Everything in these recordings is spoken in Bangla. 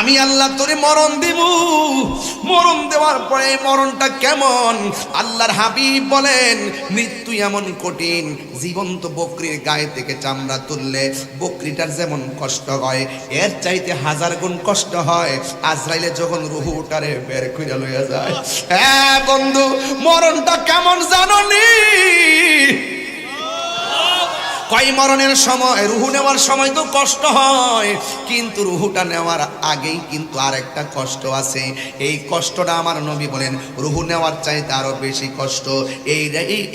আমি আল্লাহ তোরে মরণ দিব। মরণ দেওয়ার পরে মরণটা কেমন? আল্লাহর হাবিব বলেন, মৃত্যু এমন কঠিন, জীবন্ত বকরির গায়ে থেকে চামড়া তুললে বকরিটার যেমন কষ্ট হয়, এর চাইতে 1000 গুণ কষ্ট হয় আজরাইলে যখন রুহুটারে বের করে লইয়া যায়। হ্যাঁ বন্ধু, মরণটা কেমন জানোনি? কয় মরণের সময়, রুহু নেওয়ার সময় তো কষ্ট হয়, কিন্তু রুহুটা নেওয়ার আগেই কিন্তু আরেকটা কষ্ট আছে। এই কষ্টটা আমার নবী বলেন রুহু নেওয়ার চাইতে আরো বেশি কষ্ট।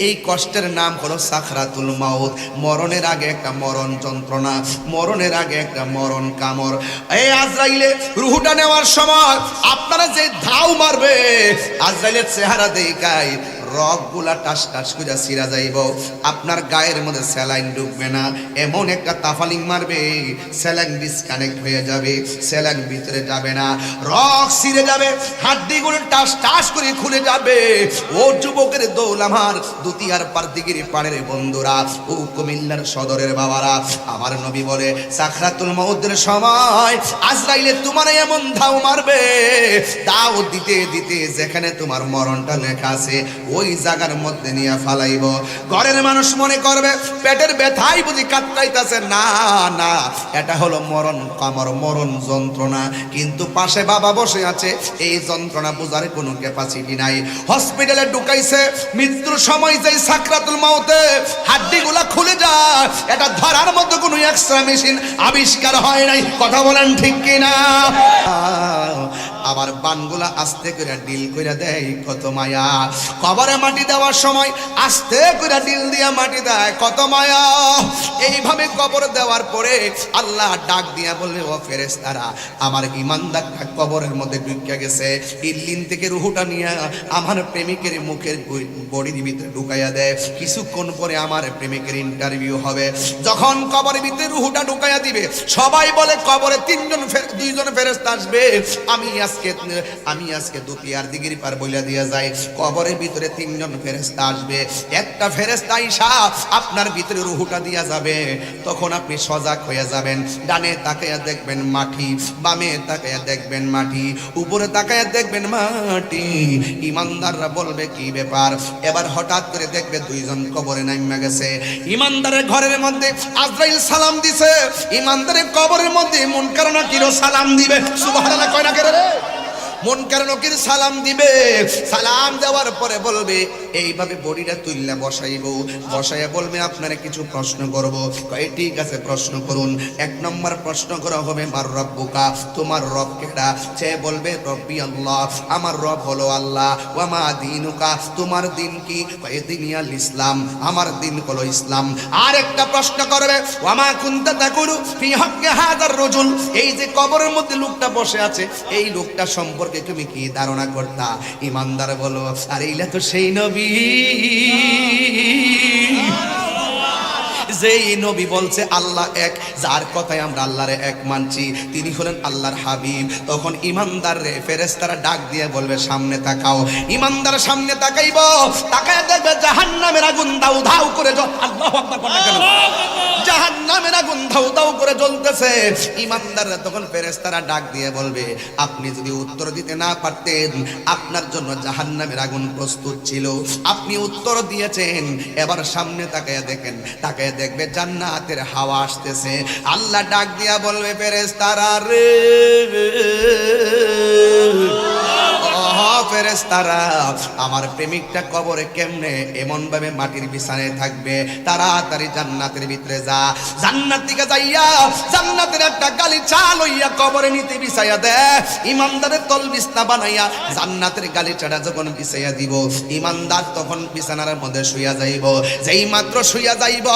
এই কষ্টের নাম হলো সাকরাতুল মাউত। মরণের আগে একটা মরণ যন্ত্রণা, মরণের আগে একটা মরণ কামড়। এই আজরাইলে রুহুটা নেওয়ার সময় আপনারা যে ধাও মারবে, আজরাইলের চেহারা দেখায় রগগুলা টাস টাস করে ছিঁড়া যাইব, আপনার গায়ের মধ্যে স্যালাইন ঢুকবে না, এমন একটা তাফালিং মারবে স্যালাইন ডিসকানেক্ট হয়ে যাবে, স্যালাইন ভিতরে যাবে না, রগ ছিঁড়ে যাবে, হাড্ডিগুলো টাস টাস করে খুলে যাবে। ও যুবকের দৌল আমার দুতিয়ার পারদিগিরি পাড়ের বন্ধুরা, ও কুমিল্লার সদরের বাবারা, আমার নবী বলে সাকরাতুল মাউতের সময় আজরাইলে তোমার এমন ধাও মারবে, দাও দিতে দিতে যেখানে তোমার মরণটা লেখা আছে ওই জায়গার মধ্যে নিয়ে ফালাইব। ঘরের মানুষ মনে করবে পেটের ব্যথাই বুঝি কাটতাইতেছে। না না, এটা হলো মরণ কামড়, মরণ যন্ত্রণা। কিন্তু পাশে বাবা বসে আছে, এই যন্ত্রণা বোঝার কোনো ক্যাপাসিটি নাই। হসপিটালে ঢুকাইছে, মৃত্যুর সময় যে সাকরাতুল মাউতে হাড্ডিগুলা খুলে যায়, এটা ধরার মতো কোনো এক্সট্রা মেশিন আবিষ্কার হয় নাই। কথা বলেন ঠিক কিনা? আবার বানগুলা আস্তে করে ডিল করে দেয়, কত মায়া। কবরে মাটি দেওয়ার সময় আস্তে করে ডিল দিয়া মাটি দেয়, কত মায়া। এইভাবে কবর দেওয়ার পরে আল্লাহ ডাক দিয়া বলবে, ও ফেরেশতারা, আমার ইমানদারটা কবরের মধ্যে ঢুকে গেছে, ইল্লিন থেকে রুহুটা নিয়ে আমার প্রেমিকের মুখের বডির ভিতরে ঢুকাইয়া দেয়। কিছুক্ষণ পরে আমার প্রেমিকের ইন্টারভিউ হবে। যখন কবরের ভিতরে রুহুটা ঢুকাইয়া দিবে, সবাই বলে কবরে দুইজন ফেরেশতা আসবে। আমি আজকে দুতিয়ার দিগির পার বইলা দিয়া যায়, কবরের ভিতরে 3 জন ফেরেশতা আসবে। একটা ফেরেশতা আইসা আপনার ভিতরে রুহুটা দিয়া যাবে। তখন আপনি সজাগ হয়ে যাবেন। ডানে তাকায়া দেখবেন মাটি, বামে তাকায়া দেখবেন মাটি, উপরে তাকায়া দেখবেন মাটি। ইমানদাররা বলবে কি ব্যাপার? এবার হঠাৎ করে দেখবে 2 জন কবরে নাইমা গেছে। ইমানদারের ঘরের মধ্যে আজরাইল সালাম দিছে, ইমানদারের কবরের মধ্যে মুনকার নাকিরও সালাম দিবে। সুবহানাল্লাহ কয় না কে রে? মুনকার নাকির সালাম দিবে। সালাম দেওয়ার পরে বলবে, এইভাবে বডিটা তুইল্লা বসাইবো, বসাইয়া বলবে আপনারা কিছু প্রশ্ন করব। কয় ঠিক আছে, প্রশ্ন করুন। 1 নম্বর প্রশ্ন করা হবে, মার রব্বুকা, তোমার রব কেডা? সে বলবে রব্বি আল্লাহ, আমার রব হলো আল্লাহ। ওয়া মা দীনুকা, তোমার দিন কি? কয় দিনিয়াল ইসলাম, আমার দিন হলো ইসলাম। আর একটা প্রশ্ন করবে, ওয়া মা কুনতা তাকুলু ফি হাক্কি হাযার রাজুল, এই যে কবরের মধ্যে লোকটা বসে আছে, এই লোকটা সম্পর্কে তুমি কি ধারণা করতা? ইমানদার বলো, আরে এইলা তো সেই নবী যেই নবী বলছে আল্লাহ এক, যার কথায় আমরা আল্লাহরে এক মানছি, তিনি হলেন আল্লাহর হাবিব। তখন ইমানদার রে ফেরেশতারা ডাক দিয়ে বলবে, সামনে তাকাও। ইমানদার সামনে তাকাইব, তাকায় দেখবে জাহান্নামের আগুন দাউ দাউ করে আল্লাহু আকবার বলেন কেন? জাহান্নামের আগুন দাউ দাউ করে জ্বলতেছে। ইমানদাররা তখন ফেরেশতারা ডাক দিয়ে বলবে, আপনি যদি উত্তর দিতে না পারতেন, আপনার জন্য জাহান্নামের আগুন প্রস্তুত ছিল, আপনি উত্তর দিয়েছেন। এবার সামনে তাকায় দেখেন, তাকায় দেখবে জান্নাতের হাওয়া আসতেছে। আল্লাহ ডাক দিয়া বলবে, ফেরেশতারা রে, ফেরেশতারা, আমার প্রেমিকটা কবরে কেমনে এমন ভাবে মাটির বিছানায় থাকবে? তাড়াতাড়ি জান্নাতের ভিতরে যা। জান্নাত থেকে যাইয়া জান্নাতের একটা গালিচা লইয়া কবরে নিতে বিছাইয়া দে। ইমানদারের তল বিছনা বানাইয়া জান্নাতের গালিচাটা যখন বিছাইয়া দিব, ইমানদার তখন বিছানার মধ্যে শুইয়া যাইব। যেই মাত্র শুইয়া যাইব,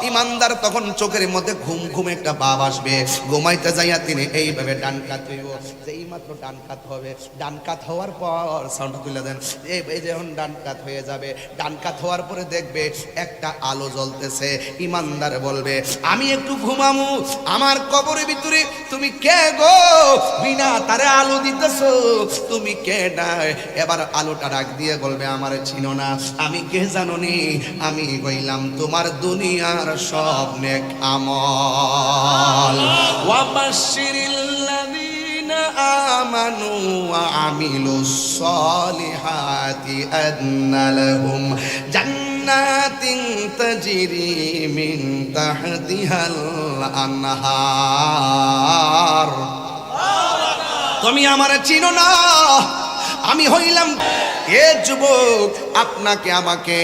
ইমানদার তখন চোখের মধ্যে ঘুম ঘুম একটা ভাব আসবে। ঘুমাইতে যাইয়া তিনি এইভাবে ডান কাত হইব। যেই মাত্র ডান কাত হবে, ডান কাত হওয়ার পর সাউন্ড তুলে দেন, এই যখন ডান কাত হয়ে যাবে, ডান কাত হওয়ার পরে দেখবে একটা আলো জ্বলতেছে। ইমানদার বলবে, আমি একটু ঘুমামু, আমার কবরের ভিতরে তুমি কে গো? বিনা তারে আলো দিতেছো, তুমি কে? নাই। এবার আলোটা ডাক দিয়ে বলবে, আমার চিনো না? আমি কে জানোনি? আমি কইলাম তোমার দুনিয়ার সব নেক আমল। ওয়াবাশশিরিল্লাযীনা আমানু ওয়া আমিলুস সলিহাতি আন্না লাহুম জান্নাতিন তাজরি মিন তাহতিহাল আনহার। তুমি আমারে চিনো না, আমি হইলাম এ যুবক, আপনাকে আমাকে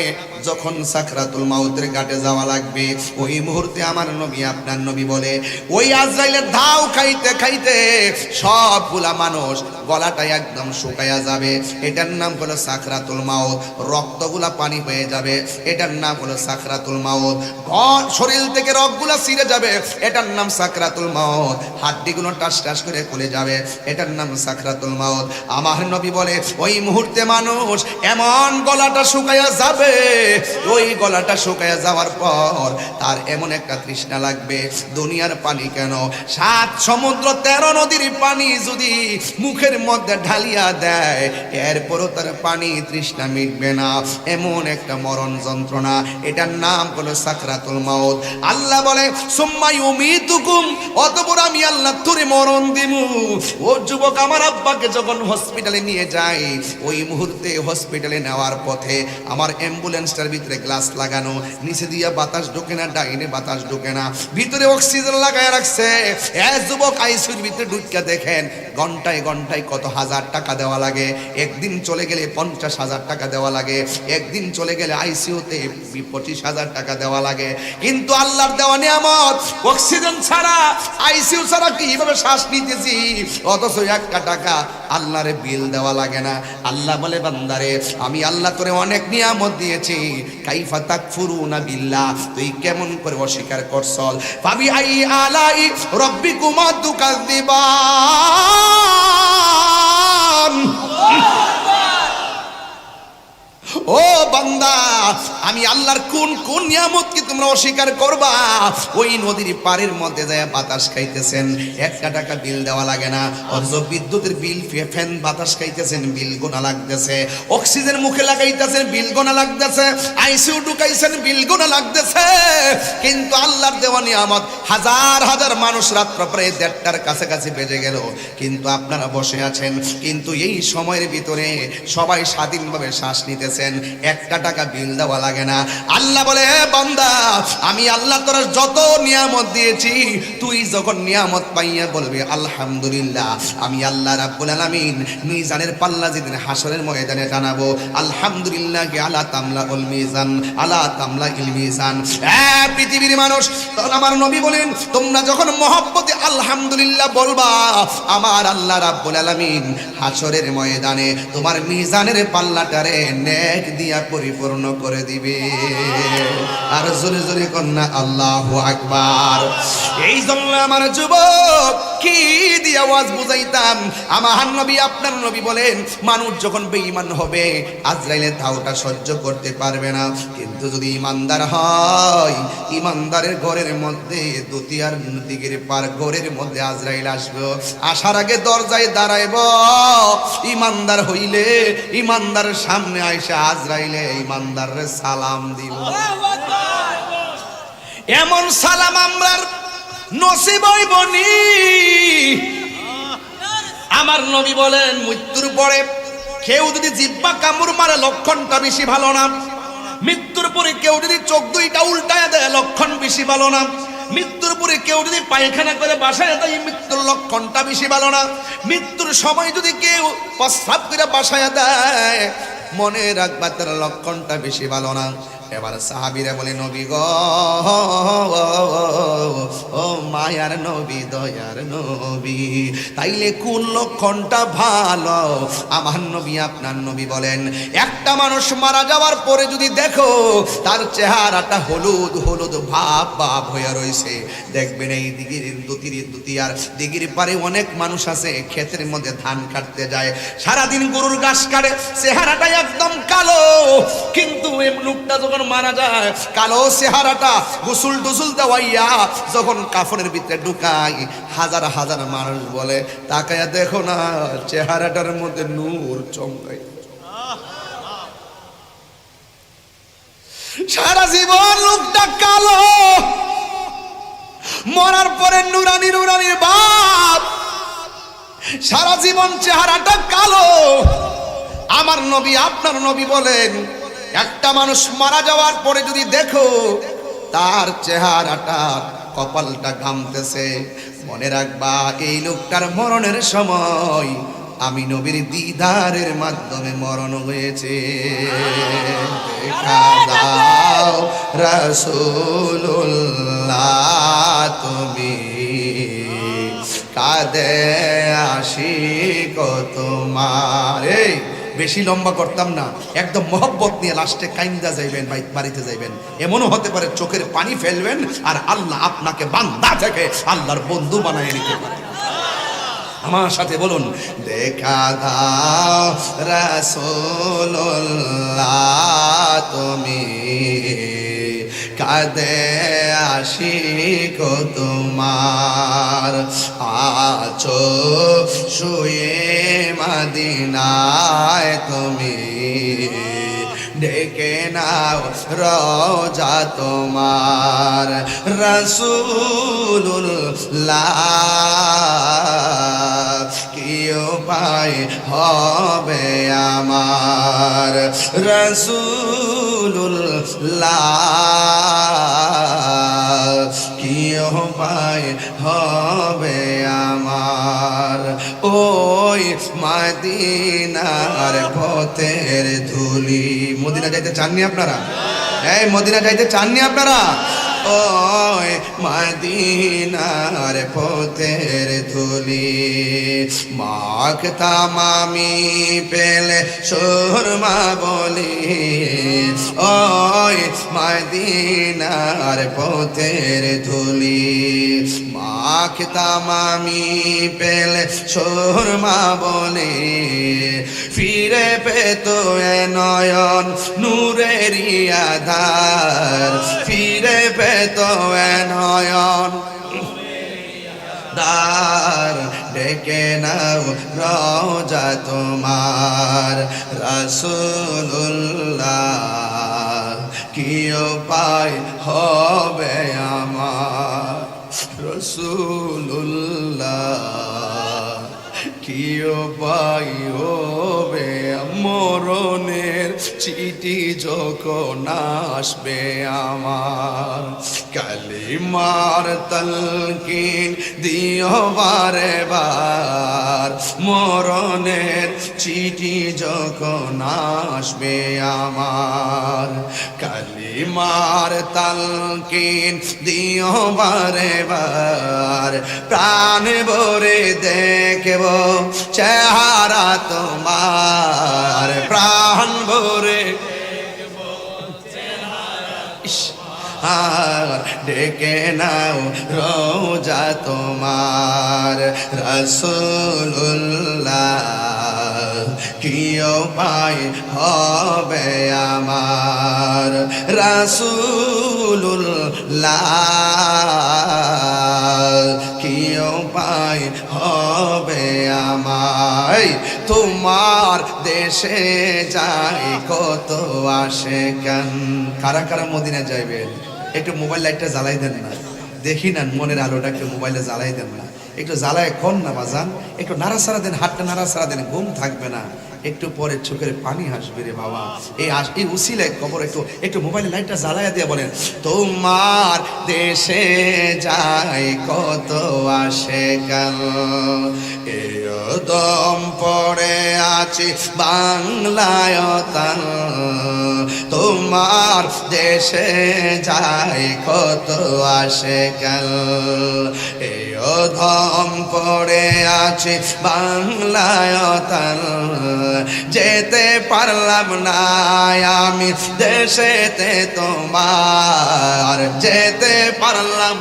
যখন সাকরাতুল মাউতের ঘাটে যাওয়া লাগবে, ওই মুহূর্তে আমার নবী আপনার নবী বলে ওই আজরাইলের ধাও খাইতে খাইতে সবগুলা মানুষ গলাটা একদম শুকায়া যাবে। এটার নাম হলো সাকরাতুল মাউত। রক্তগুলা পানি হয়ে যাবে, এটার নাম হলো সাকরাতুল মাউত। শরীর থেকে রগগুলা ছিঁড়ে যাবে, এটার নাম সাকরাতুল মাউত। হাড্ডিগুলো টাস টাস করে খুলে যাবে, এটার নাম সাকরাতুল মাউত। আমার নবী বলে ওই মুহূর্তে মানুষ এমন গলাটা শুকায়া যাবে, ওই গলাটা শুকায়া যাওয়ার পর তার এমন একটা তৃষ্ণা লাগবে, দুনিয়ার পানি কেন 7 সমুদ্র 13 নদীর পানি যদি মুখের মধ্যে ঢালিয়া দেয়, এরপরও তার পানি তৃষ্ণা মিটবে না। এমন একটা মরণ যন্ত্রণা, এটার নাম হলো সাকরাতুল মাউত। আল্লাহ বলে সুম্মা ইউমিতুকুম, অতঃপর আমি আল্লাহ তোরে মরণ দিমু। ও যুবক, আমার আব্বাকে যখন হসপিটালে নিয়ে যাই, ওই মুহূর্তে হসপিটালে নেওয়ার পথে আমার অ্যাম্বুলেন্সটার ভিতরে গ্লাস লাগানো, নিচে দিয়া বাতাস ঢোকে না, ডাইনে বাতাস ঢোকে না, ভিতরে অক্সিজেন লাগায় রাখছে। এ যুবক, আইসিইউর ভিতরে ঢুকিয়া দেখেন ঘন্টায় ঘন্টায় কত হাজার টাকা দেওয়া লাগে। একদিন চলে গেলে 50,000 টাকা দেওয়া লাগে, একদিন চলে গেলে আইসিইউতে 25,000 টাকা দেওয়া লাগে। কিন্তু আল্লাহর দেওয়া নিয়ামত, অক্সিজেন ছাড়া আইসিইউ ছাড়া কিভাবে শ্বাস নিতেছি, অথচ 1 টাকা আল্লাহরে বিল দেওয়া লাগে না। আল্লাহ বলে বান্দারে, আমি আল্লাহ তোরে অনেক নিয়ামত দিয়েছি, কাইফা তাকফুরুনা বিল্লাহ, তুই কেমন করে অস্বীকার করছস? ফাবি আই আলাই রাব্বিকুমা তুকাযিবান। ও বান্দা, আমি আল্লাহর কোন কোন নিয়ামত কি তোমরা অস্বীকার করবা? ওই নদীর পাড়ের মধ্যে যায় বাতাস খাইতেছেন, 1 টাকা বিল দেওয়া লাগে না, অথচ বিদ্যুতের বিল, ফ্যান বাতাস খাইতেছেন, বিল গোনা লাগতেছে, অক্সিজেন মুখে লাগাইতেছেন, বিল গোনা লাগতেছে, আইসিইউ ঢুকাইছেন, বিল গোনা লাগতেছে। কিন্তু আল্লাহর দেওয়া নিয়ামত, হাজার হাজার মানুষ রাত্র প্রায় 1:30টার কাছাকাছি বেজে গেল, কিন্তু আপনারা বসে আছেন, কিন্তু এই সময়ের ভিতরে সবাই স্বাধীনভাবে শ্বাস নিতেছেন, 1 টাকা বিল দেওয়া লাগে না। আল্লাহ বলে, বান্দা, আমি আল্লাহ তোর যত নিয়ামত দিয়েছি, তুই যখন নিয়ামত পাইয়া বলবি আলহামদুলিল্লাহ, আমি আল্লাহ রাব্বুল আলামিন মিজানের পাল্লা যেদিন হাসরের ময়দানে জানাবো, আলহামদুলিল্লাহ আলা তামলাউল মিজান, আলা তামলাইল মিজান। পৃথিবীর মানুষ, তখন আমার নবী বলেন, তোমরা যখন মহব্বতে আলহামদুলিল্লাহ বলবা, আমার আল্লাহ রাব্বুল আলামিন হাসরের ময়দানে তোমার মিজানের পাল্লাটারে নেক দিয়া পরিপূর্ণ করে দিবে। আর জোরে জোরে কন্যা আল্লাহু আকবার। এই জন্য আমার যুবক, কি দিয়ে আওয়াজ বুঝাইতাম, আমার নবী আপনার নবী বলেন, মানুষ যখন বেঈমান হবে, আজরাইলের ধাওটা সহ্য করতে পারবে না, কিন্তু যদি ইমানদার হয়, ইমানদারের ঘরের মধ্যে দুতিয়ার দিকের পার ঘরের মধ্যে আজরাইল আসবে, আসার আগে দরজায় দাঁড়াইব, ইমানদার হইলে ইমানদারের সামনে আইসা আজরাইলে ইমানদারের সালাম দিব। এমন সালাম আমরার নসিব হইবনি। আমার নবী বলেন, মৃত্যুর পরে কেউ যদি জিহ্বা কামড় মারে, লক্ষণটা বেশি ভালো না। মৃত্যুর পরে কেউ যদি চোখ 2টা উল্টায় দেয়, লক্ষণ বেশি ভালো না। মৃত্যুর পরে কেউ যদি পায়খানা করে বাসায় দেয়, মৃত্যুর লক্ষণটা বেশি ভালো না। মৃত্যুর সময় যদি কেউ প্রস্রাব করে বাসায় দেয়, মনে রাখবা তার লক্ষণটা বেশি ভালো না। এবার সাহাবীরা বলে, নবী গো, ও মায়ার নবী, দয়ার নবী, তাইলে কোন লক্ষণটা ভালো? আমার নবী আপনার নবী বলেন, একটা মানুষ মারা যাওয়ার পরে যদি দেখো তার চেহারাটা হলুদ হলুদ ভাব ভাব হয়ে রয়েছে, দেখবেন এই দুতিয়ার দিঘির পারে অনেক মানুষ আছে, ক্ষেতের মধ্যে ধান কাটতে যায়, সারাদিন গরুর ঘাস কাটে, চেহারাটা একদম কালো, কিন্তু এই লোকটা যখন মারা যায়, কালো চেহারাটা গোসল টুসুল দেওয়াইয়া যখন কাফনের ভিতরে ঢুকাই, হাজার হাজার মানুষ বলে, তাকায়া দেখো না, চেহারাটার মধ্যে নূর চমকায়। সারা জীবন লোকটা কালো, মরার পরে নুরানি নুরানি বাপ, সারা জীবন চেহারাটা কালো। আমার নবী আপনার নবী বলেন, একটা মানুষ মারা যাওয়ার পরে যদি দেখো তার চেহারাটা কপালটা ঘামতেছে, মনে রাখবা এই লোকটার মরণের সময় আমি নবীর দিদারের মাধ্যমে মরণ হয়েছে। দেখা দাও রাসূলুল্লাহ তুমি, কাঁদে আশিক তোমার। এই বেশি লম্বা করতাম না, একদম মহব্বত নিয়ে লাস্টে কাইন্দা যাইবেন, বাড়িতে যাইবেন। এমনও হতে পারে চোখের পানি ফেলবেন আর আল্লাহ আপনাকে বান্দা থেকে আল্লাহর বন্ধু বানায় নিতে পারে। আমার সাথে বলুন, দেখা দাও রাসূলুল্লাহ তুমি, কাঁদে আশিক তোমার। আছো শুয়ে মদিনায় তুমি, ডেকে নাও রওজা তোমার। রাসূলুল্লাহ কি উপায় হবে আমার, রাসূলুল্লাহ কি উপায় হবে আমার। ওই মদিনার পথের ধুলি, মদিনা যাইতে চাননি আপনারা? এই মদিনা যাইতে চাননি আপনারা? ওই মদিনার পথের ধুলি মাখতাম আমি পেলে সুরমা বলি। ওই মদিনার পথের ধুলি মাখতাম আমি পেলে সুরমা বলি। ফিরে পেত এ নয়ন নূরেরি আধার, ফিরে পেত এ নয়ন দার। ডেকে নাও রওজা তোমার। রাসূলুল্লাহ কি উপায় হবে আমার, রাসূলুল্লাহ কি উপায় হবে। মরণের চিঠি যখন আসবে আমার, কালিমার তালকিন দিও বারে বার। মরণের চিঠি যখন আসবে আমার, কালিমার তালকিন দিও বারে বার। প্রাণ ভরে দেখব চেহারা তোমার, প্রাণ ভরে আর ডেকে নাও রওজা তোমার। রাসূলুল্লাহ কি উপায় হবে আমার, রাসূলুল্লাহ কি উপায় হবে আমার। তোমার দেশে যাই কত আশিকান। কারা কারা মদিনা যাইবেন একটু মোবাইল লাইটটা জ্বালাই দেন না, দেখি না মনের আলোটা একটু মোবাইলে জ্বালাই দেন না, একটু জ্বালায় কোন না বাজান, একটু নাড়াচাড়া দেন, হাতটা নাড়াচাড়া দেন, ঘুম থাকবে না, একটু পরে চোখের পানি হাসবে রে বাবা। এই উসিলায় খবর একটু মোবাইলে লাইটটা জ্বালাইয়া দিয়ে বলেন, তোমার দেশে যাই কত আশিকান। দম পড়ে আছি বাংলায় তান, তোমার দেশে যাই কত আশিকান। দম পড়ে আছি বাংলায় তান, যেতে পারলাম না আমি দেশেতে তোমার, যেতে পারলাম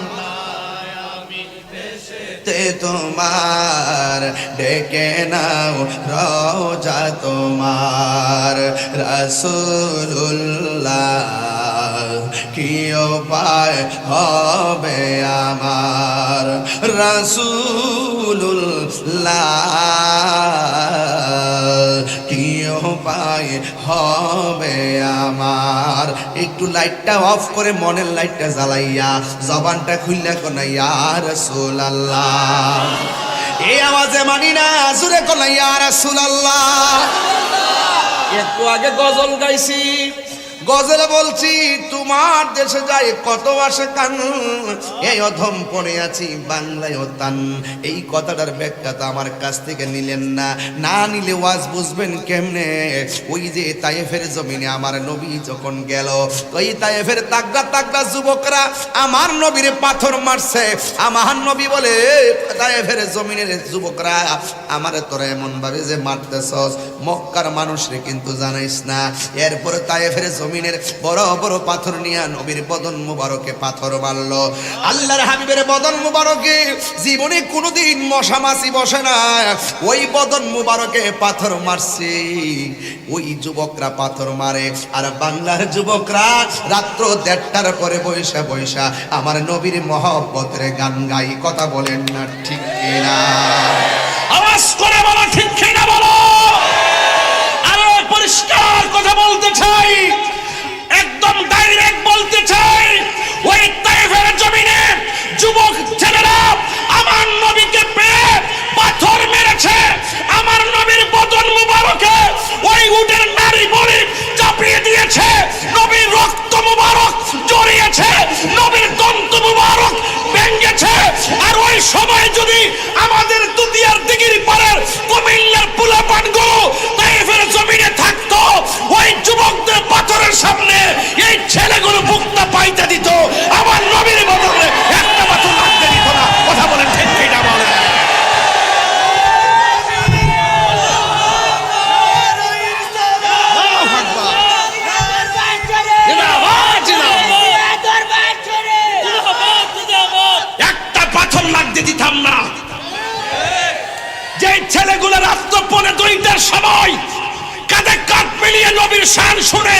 তোমার। ডেকে নাও রওজা তোমার। রাসূলুল্লাহ কি উপায় হবে আমার, রাসূলুল্লাহ কি উপায় হবে আমার। একটু লাইটটা অফ করে মনের লাইটটা জ্বালাইয়া জবানটা খুললা কোনা ইয়া রাসূলুল্লাহ, এই আওয়াজে মানি না, জোরে কোন ইয়া রাসূলুল্লাহ। একটু আগে গজল গাইছি, গজলে বলছি তোমার দেশে যাই কত আসে কান, এই অধম পড়ে আছি বাংলায় তান। এই কথাটার ব্যাখ্যা তো আমার কাছ থেকে নিলেন না, না নিলে ওয়াজ বুঝবেন কেমনে? ওই যে তায়েফের জমিনে আমার নবী যখন গেল, ওই তায়েফের তাগড়া তাগড়া যুবকরা আমার নবীরে পাথর মারছে। আমার নবী বলে, তায়েফের জমিনের যুবকরা আমারে তোরা এমন ভাবে যে মারতেছস, মক্কার মানুষরে কিন্তু জানাইস না। এরপরে তায়েফের জমিনের বড় বড় পাথর নিয়ে নবীর বদন মুবারকে পাথর মারলো। আল্লাহর হাবিবের বদন মুবারকে জীবনে কোনোদিন মশা মাছি বসে না, ওই বদন মুবারকে পাথর মারছে। ওই যুবকরা পাথর মারে, আর বাংলার যুবকরা রাত্র 1:30টার পরে বৈশা বৈশা আমার নবীর মহব্বতের গান গাই। কথা বলেন না ঠিক কিনা? আওয়াজ করে বলো ঠিক কিনা বলো। আরো পরিষ্কার কথা বলতে চাই, একদম ডাইরেক্ট বলতে চাই, ওই তায়েফের জমিনে যুবক ছেলেরা আমার নবীকে পেয়ে পাথর মেরেছে। আমার নবীর বদন মুবারকে ওই উটের নারী বলি চাপিয়ে দিয়েছে, নবীর রক্ত মুবারক জড়িয়েছে, নবীর দন্ত মুবারক ভেঙেছে। আর ওই সময় যদি আমাদের দুনিয়ার দিগির পারের কুমিল্লার পোলাপানগুলো তায়েফের জমিনে থাকতো, ওই যুবকদের পাথরের সামনে এই ছেলেগুলো মুক্তা পাইতে দিত, আমার নবীর বদলে একটা পাথর লাগতে দিত না। কথা বলেন ঠিক কিনা বলেন? একটা পাথর লাগতে দিতাম না। যে ছেলেগুলো রাত্র 2:30টার সময় কাঁধে কাঁধ মিলিয়ে নবীর শান শুনে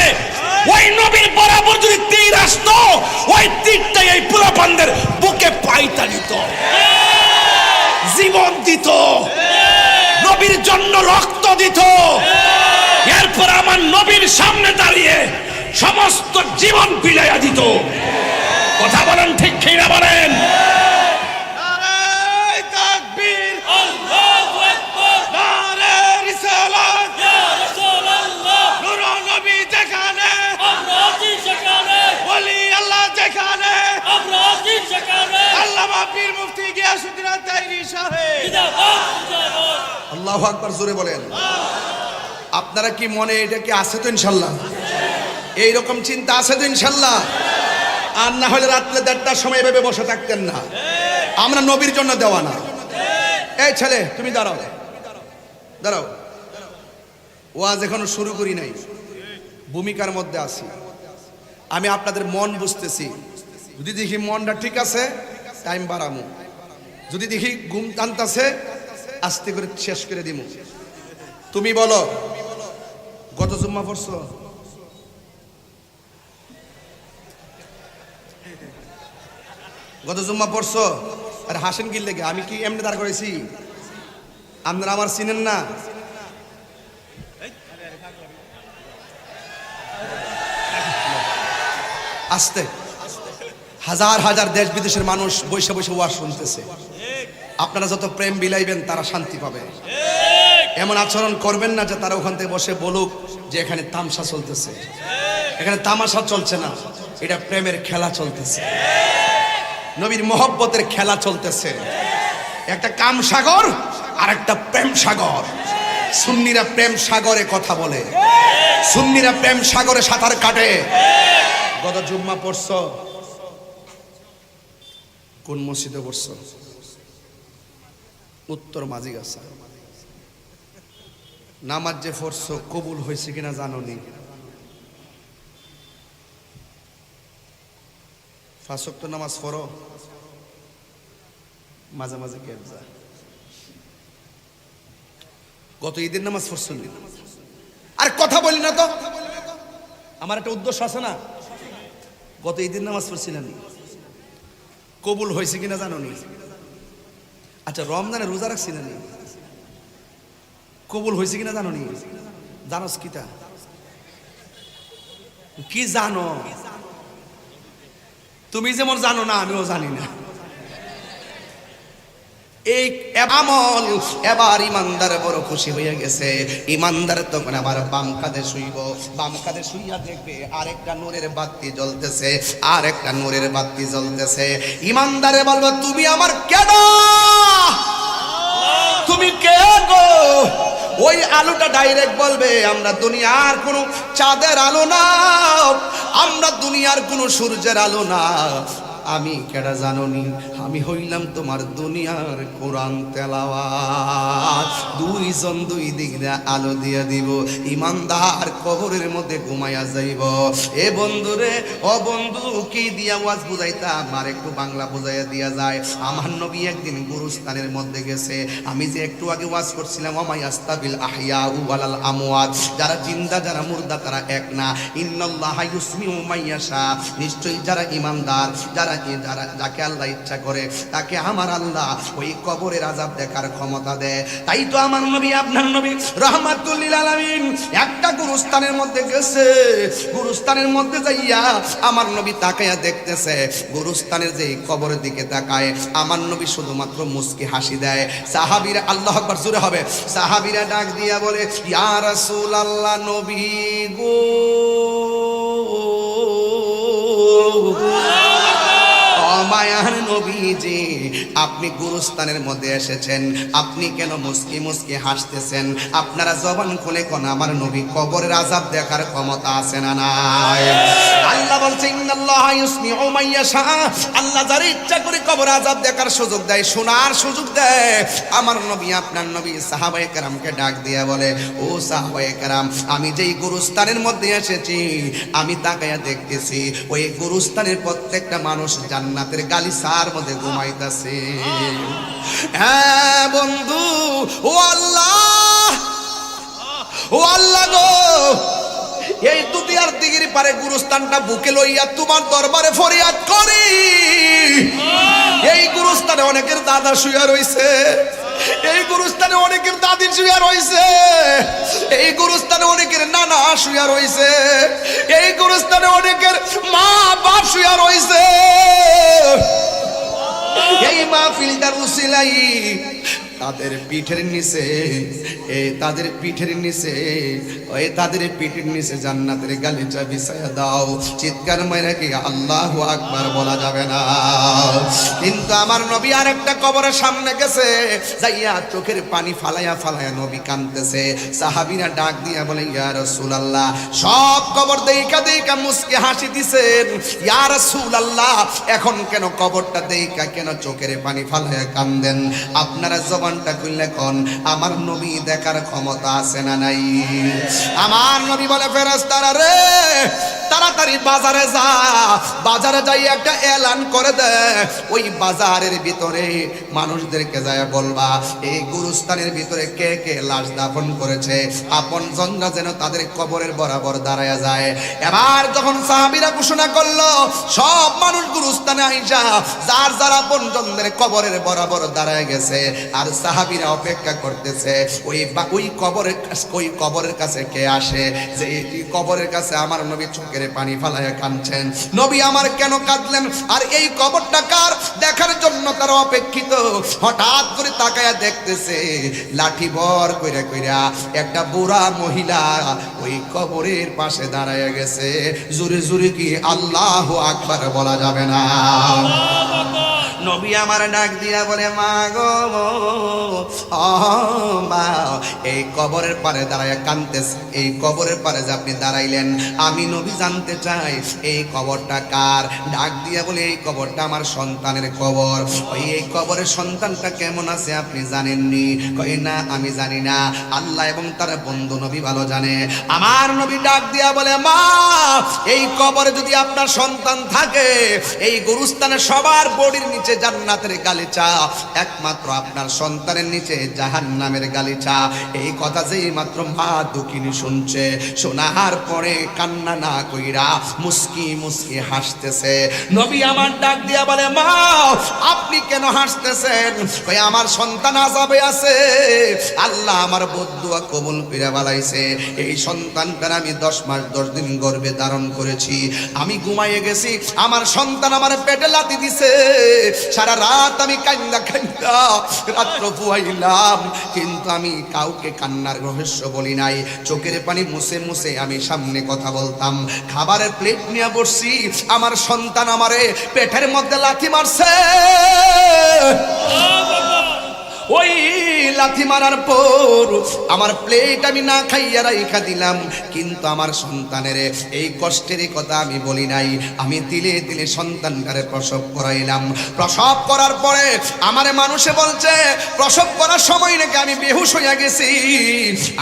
ওই নবীর বরাবর যদি তীর আসতো, ওই তীরটাই এই পোলাপানদের বুকে পাইতা দিত, জীবন দিত, নবীর জন্য রক্ত দিত। এরপর আমার নবীর সামনে দাঁড়িয়ে সমস্ত জীবন বিলাইয়া দিত। কথা বলেন ঠিক কিনা বলেন? আল্লাহু আকবার, জোরে বলেন। আপনারা কি মনে এটা কি আছে তো ইনশাল্লাহ? এইরকম চিন্তা আছে তো ইনশাল্লাহ? আর না হলে রাত্রে 1:30টার সময় এভাবে বসে থাকতেন না। আমরা নবীর জন্য দেওয়া না। এই ছেলে তুমি দাঁড়াও, দাঁড়াও। ওয়াজ এখনো শুরু করি নাই, ভূমিকার মধ্যে আছি। আমি আপনাদের মন বুঝতেছি। যদি দেখি মনটা ঠিক আছে টাইম বাড়ামু, যদি দেখি ঘুম টানতাছে আস্তে করে শেষ করে দিমু। তুমি বলো, গত জুম্মা পড়ছো? গত জুম্মা পড়ছো? আর হাসেন কি লেগে? আমি কি এমনি দাঁড় করেছি? আপনারা আমার চিনেন না? আস্তে, হাজার হাজার দেশ বিদেশের মানুষ বসে বসে ওয়াজ শুনতেছে। আপনারা যত প্রেম বিলাইবেন তারা শান্তি পাবে। এমন আচরণ করবেন না যে তারা ওখান থেকে বসে বলুক যে এখানে তামসা চলতেছে। এখানে তামাশা চলছে না, এটা প্রেমের খেলা চলতেছে, নবীর মহব্বতের খেলা চলতেছে। একটা কাম সাগর আর একটা প্রেম সাগর। সুন্নিরা প্রেম সাগরে কথা বলে, সুন্নিরা প্রেম সাগরে সাঁতার কাটে। গত জুম্মা পড়ছো? কোন মসজিদে পড়ছো? উত্তর মাঝিগাছা। নামাজ যে পড়ছো কবুল হয়েছে কিনা জানো নি? 5 ওয়াক্ত নামাজ পড়ো, মাঝে মাঝে গ্যাপ যা। গত ঈদের নামাজ পড়ছো নি? আর কথা বলি না তো, আমার একটা উদ্দেশ্য আছে না। গত ঈদের নামাজ পড়ছিলেন, কবুল হয়েছে কিনা জানো নি? আচ্ছা, রমজানে রোজা রাখছিলেন, কবুল হয়েছে কিনা জানো নি? জানোস কিতা? কি জানো? তুমি যেমন জানো না, আমিও জানি না। এই আমল এবার ইমানদার বড় খুশি হয়ে গেছে। ইমানদার তখন আবার বাম কাঁধে শুইব, বাম কাঁধে শুইয়া দেখবে আরেকটা নূরের বাতি জ্বলতেছে, আরেকটা নূরের বাতি জ্বলতেছে। ইমানদারে বলবো তুমি আমার কেন, তুমি কে গো? ওই আলোটা ডাইরেক্ট বলবে আমরা দুনিয়ার কোনো চাঁদের আলো না, আমরা দুনিয়ার কোনো সূর্যের আলো না, আমি কেডা জানোনি, আমি হইলাম তোমার দুনিয়ার কোরআন তেলাওয়াত। দুইজন দুই দিক দিয়ে আলো দিয়ে দিব, ইমানদার কবরের মধ্যে ঘুমাইয়া যাইব। এ বন্ধু রে, ও বন্ধু, কি দিয়া ওয়াজ বুঝাইতাম, আর একটু বাংলা বুঝাইয়া দিয়া যায়। আমার নবী একদিন গুরুস্থানের মধ্যে গেছে, আমি যে একটু আগে ওয়াজ করছিলাম ওমাই আস্তাবিল আহিয়া ওয়ালাল আমওয়াত, যারা জিন্দা যারা মুর্দা তারা এক না। ইন্নাল্লাহা ইউসমিউ মাইয়াশা, নিশ্চয়ই যারা ইমানদার, যারা যাকে আল্লাহ ইচ্ছা করে তাকে আমার আল্লাহ ওই কবরের আযাব দেখার ক্ষমতা দেয়। তাই তো আমার নবী, আপনার নবী রাহমাতুল লিল আলামিন একটা গুরুস্থানের মধ্যে গেছে, গুরুস্থানের মধ্যে যাইয়া আমার নবী তাকায়া দেখতেছে, গুরুস্থানের যে কবরের দিকে তাকায় আমার নবী শুধুমাত্র মুস্কি হাসি দেয়। সাহাবীরা, আল্লাহু আকবার জোরে হবে, সাহাবীরা ডাক দিয়া বলে ইয়া রাসূলুল্লাহ, নবী গো, মায়ার নবীজি, আপনি গুরুস্থানের মধ্যে এসেছেন, আপনি কেন মুস্কি মুস্কি হাসতেছেন? আপনারা জবান খুলে কোন আমার নবী কবরের আযাব দেখার ক্ষমতা আছে না নাই? আল্লাহ বলছে ইন্নাল্লাহা ইউসমিউ মাইয়াশা, আল্লাহ যার ইচ্ছা করে কবর আযাব দেখার সুযোগ দেয়, শোনার সুযোগ দেয়। আমার নবী, আপনার নবী সাহাবায়ে কেরামকে ডাক দিয়া বলে ও সাহাবায়ে কেরাম, আমি যেই গুরুস্থানের মধ্যে এসেছি আমি তাকায়া দেখতেছি ওই গুরুস্থানের প্রত্যেকটা মানুষ জান্নাতের গালিচার মধ্যে ঘুমাইতেছে। হ্যাঁ বন্ধু, ও আল্লাহ, ও আল্লাহ গো, এই দুনিয়ার দিগির পারে গুরুস্থানটা বুকে লইয়া তোমার দরবারে ফরিয়াদ করি। এই গুরুস্থানে অনেকের দাদা শুয়া রইছে, এই গুরুস্থানে অনেকের দাদি শুয়া রইছে, এই গুরুস্থানে অনেকের নানা শুয়া রইছে, এই গুরুস্থানে অনেকের মা বাপ শুয়া রইছে। এই মাহফিলটার উসিলাই তাদের পিঠের নিচে, তাদের পিঠের নিচে, ওই তাদের পিঠের নিচে জান্নাতের গালিচা বিছায়া দাও। চিৎকার মাইরা কি আল্লাহু আকবার বলা যাবে না? কিন্তু আমার নবী আরেকটা কবরের সামনে গেছে, যাইয়া চোখের পানি ফালাইয়া ফালাইয়া নবী কাঁদতেছে। সাহাবীরা ডাক দিয়া বলে ইয়া রাসূলুল্লাহ, সব কবর দেইখা দেইখা মুস্কি হাসি দিছেন, ইয়া রাসূলুল্লাহ এখন কেন কবরটা দেইখা কেন চোখের পানি ফালাইয়া কান্দেন? আপনারা জবানটা খুললে কোন আমার নবী দেখার ক্ষমতা আছে না নাই? আমার নবী বলে ফেরেশতারা রে, তাড়াতাড়ি বাজারে যা, বাজারে যাই একটা এলান করে দে, ওই বাজারের ভিতরে মানুষদেরকে যায় বলবা এই গুরুস্থানের ভিতরে কে কে লাশ দাফন করেছে, আপন জনরা যেন তাদের কবরের বরাবর দাঁড়ায়া যায়। এবার যখন সাহাবীরা ঘোষণা করলো সব মানুষ গুরুস্থানে আইসা যার যার আপন জনদের কবরের বরাবর দাঁড়ায় গেছে, আর সাহাবীরা অপেক্ষা করতেছে ওই কবরের কাছে কে আসে, যে এই কবরের কাছে আমার নবী চোখের পানি ফালায়া কাঁদছেন। নবী আমার কেন কাঁদলেন আর এই কবরটা কার দেখার জন্য তারা অপেক্ষিত। হঠাৎ করে তাকায়া দেখতেছে লাঠি ভর কইরা কইরা একটা বুড়া মহিলা ওই কবরের পাশে দাঁড়ায় গেছে। জোরে জোরে কি আল্লাহু আকবার বলা যাবে না? নবী আমার ডাক দিয়া বলে মা গো, মা, এই কবরের পারে দাঁড়ায় কাঁদতেছে, এই কবরের পারে যে আপনি দাঁড়াইলেন আমি নবী জানতে চাই এই কবরটা কার? ডাক দিয়া বলে এই কবরটা আমার সন্তানের কবর। এই কবরের সন্তানটা কেমন আছে আপনি জানেননি? কই না আমি জানি না, আল্লাহ এবং তার বন্ধু নবী ভালো জানে। আমার নবী ডাক দিয়া বলে মা, এই কবরে যদি আপনার সন্তান থাকে, এই গুরুস্থানে সবার বডির নিচে জান্নাতের গালিচা একমাত্র আপনার সন্তান সন্তানের নিচে জাহান্নামের গালিচা। এই কথা যেই মাত্র মা দুঃখিনী শুনছে, শোনার পরে কান্না না কইরা মুস্কি মুস্কি হাসতেছে। নবী আমার ডাক দিয়া বলে, মা আপনি কেন হাসতেছেন? কই আমার সন্তান আযাবে আছে, আল্লাহ আমার বদদুয়া কবুল করে বালাইছে। এই সন্তানটার আমি 10 মাস 10 দিন গর্ভে ধারণ করেছি। আমি ঘুমাইয়ে গেছি, আমার সন্তান আমার পেটে লাথি দিছে। সারা রাত আমি কান্না কান্না রাত্র পুয়াইলাম, কিন্তু আমি কাউকে কান্নার রহস্য বলি নাই। চোখের পানি মুছে মুছে আমি সামনে কথা বলতাম। খাবারের প্লেট নিয়ে বসছি, আমার সন্তান আমারে পেটের মধ্যে লাথি মারছে। ওই লাথি মারার পর আমার প্লেট আমি না খাইয়া রাইখা দিলাম, কিন্তু আমার সন্তানের এই কষ্টের কথা আমি বলি নাই। আমি দিলে দিলে সন্তানটারে প্রসব করাইলাম। প্রসব করার পরে আমারে মানুষে বলছে প্রসব করার সময় নাকি আমি বেহুশ হইয়া গেছি।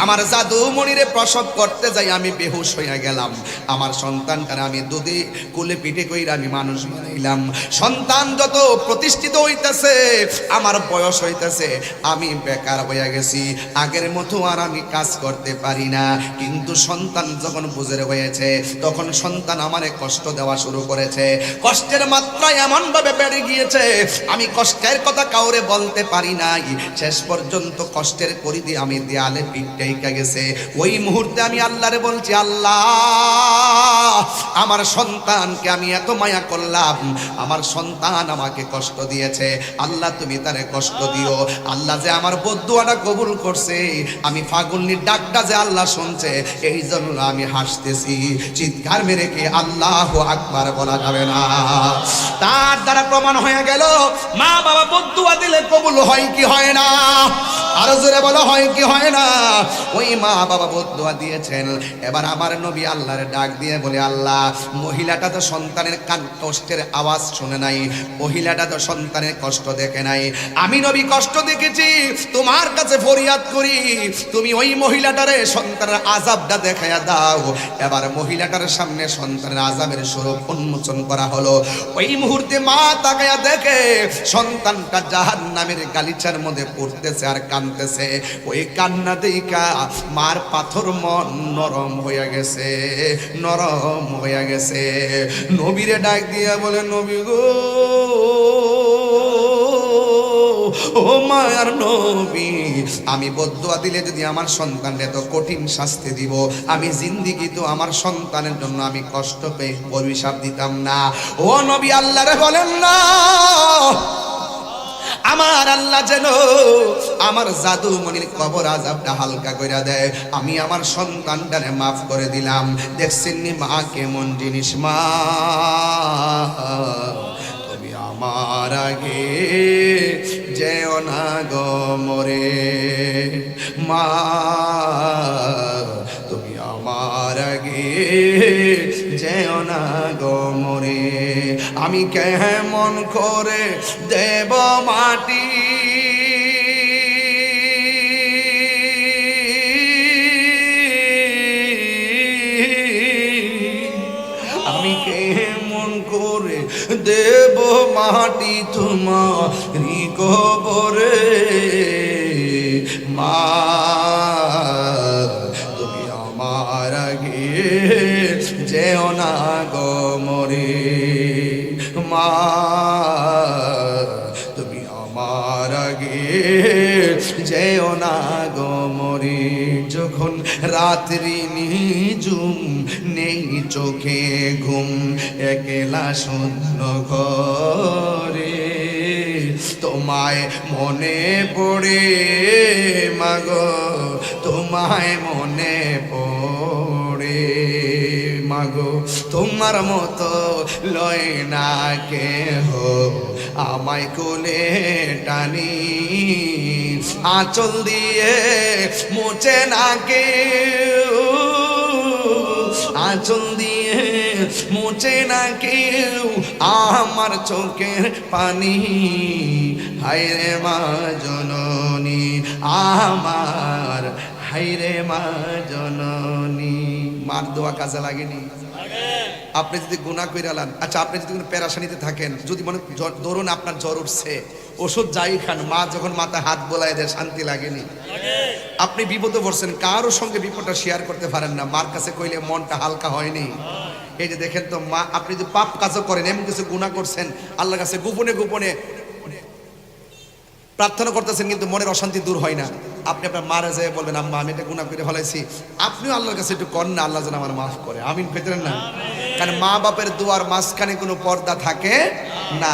আমার জাদুমণিরে প্রসব করতে যাই আমি বেহুশ হইয়া গেলাম। আমার সন্তানটারে আমি দুধে কুলে পিঠে কইরা আমি মানুষ বানাইলাম। সন্তান যত প্রতিষ্ঠিত হইতেছে, আমার বয়স হইতেছে, আমি বেকার হয়ে গেছি। আগের মতো আর আমি কাজ করতে পারি না। কিন্তু সন্তান যখন বুঝে হয়েছে, তখন সন্তান আমারে কষ্ট দেওয়া শুরু করেছে। কষ্টের মাত্রা এমন ভাবে বেড়ে গিয়েছে, আমি কষ্টের কথা কাউরে বলতে পারি নাই। শেষ পর্যন্ত কষ্টের পরিধি আমি দেয়ালে পিঠ টেকা গেছে। ওই মুহূর্তে আমি আল্লাহরে বলছি, আল্লাহ আমার সন্তানকে আমি এত মায়া করলাম, আমার সন্তান আমাকে কষ্ট দিয়েছে, আল্লাহ তুমি তারে কষ্ট দিও। আল্লাহ যে আমার বদদুয়াটা কবুল করছে, আমি ফাগুলনির ডাকটা যে আল্লাহ শুনছে, এই জন্য আমি হাসতেছি। চিৎকার মেরে কি আল্লাহু আকবার বলা যাবে না? তার দ্বারা প্রমাণ হয়ে গেল মা বাবা বদদুয়া দিলে কবুল হয় কি হয় না? আরো জোরে বলো, হয় কি হয় না? ওই মা বাবা বদদুয়া দিয়েছেন। এবার আমার নবী আল্লাহর ডাক দিয়ে বলে, আল্লাহ মহিলাটা তো সন্তানের কষ্টের আওয়াজ শুনে নাই, মহিলাটা তো সন্তানের কষ্ট দেখে নাই, আমি নবী কষ্ট দেখেছি। তোমার কাছে ফরিয়াদ করি, তুমি ওই মহিলাটারে সন্তানের আযাবটা দেখাইয়া দাও। এবার মহিলাটার সামনে সন্তানের আযাবের স্বরূপ উন্মোচন করা হলো। ওই মুহূর্তে মা তাকায়া দেখে সন্তানটা জাহান্নামের গালিচার মধ্যে পড়তেছে আর কাঁদতেছে। ওই কান্না দেখা মার পাথর মন নরম হয়ে গেছে, নরম হয়ে গেছে। নবীরে ডাক দিয়া বলে, নবী গো, ও মায়ার নবী, আমি বদদুয়া দিলে যদি আমার সন্তানকে এত কঠিন শাস্তি দিব, আমি জিন্দেগি তো আমার সন্তানের জন্য আমি কষ্ট পেয়ে অভিশাপ দিতাম না। ও নবী আল্লাহরে বলেন না, আমার আল্লাহ যেন আমার জাদুমণির কবর আযাবটা হালকা করে দেয়। আমি আমার সন্তানটারে মাফ করে দিলাম। দেখছেন নি মা কেমন জিনিস? মা তুমি আমার আগে যেও না গো মরে, মা তুমি আমার আগে যেও না গো মরে। আমি কেমন করে দেব মাটি আমি কেমন করে দেব মাটি তোমারি কবরে, মা তুমি আমার আগে যেও না গো মরে, মা তুমি আমার আগে যেও না গো মরে। যখন রাত্রি নিঝুম নেই চোখে ঘুম, একলা শূন্য ঘরে তোমায় মনে পড়ে মাগো, তোমায় মনে পড়ে মাগো। তোমার মতো লয় না কেহ আমায় কোলে টানি, আঁচল দিয়ে মুছে না কেউ, আঁচল দিয়ে মুছে না কেউ আমার চোখের পানি। হায়রে মা জননী আমার, হায়রে মা জননী। মার দোয়া কাজে লাগেনি? আপনি যদি গুনাহ কইরালান, আচ্ছা আপনি যদি কোনো পেরাশানিতে থাকেন, যদি মনে ধরুন আপনার জ্বর উঠছে, ওষুধ যাই খান, মা যখন মাথায় হাত বোলায় দেয় শান্তি লাগেনি? আপনি বিপদে পড়ছেন, কারোর সঙ্গে বিপদটা শেয়ার করতে পারেন না, মার কাছে কইলে মনটা হালকা হয়নি? এই যে দেখেন তো মা, আপনি যদি পাপ কাজও করেন, এমন কিছু গুনাহ করছেন, আল্লাহর কাছে গোপনে গোপনে প্রার্থনা করতেছেন, কিন্তু মনের অশান্তি দূর হয় না, আপনি আপনার মারা যেয়ে বলবেন আম্মা আমি এটা গুনাহ করে ফেলাইছি, আপনিও আল্লাহর কাছে একটু করেন না, আল্লাহ যেন আমার মাফ করে। আমিন পেতেন না? কারণ মা বাপের দুয়ার মাঝখানে কোনো পর্দা থাকে না।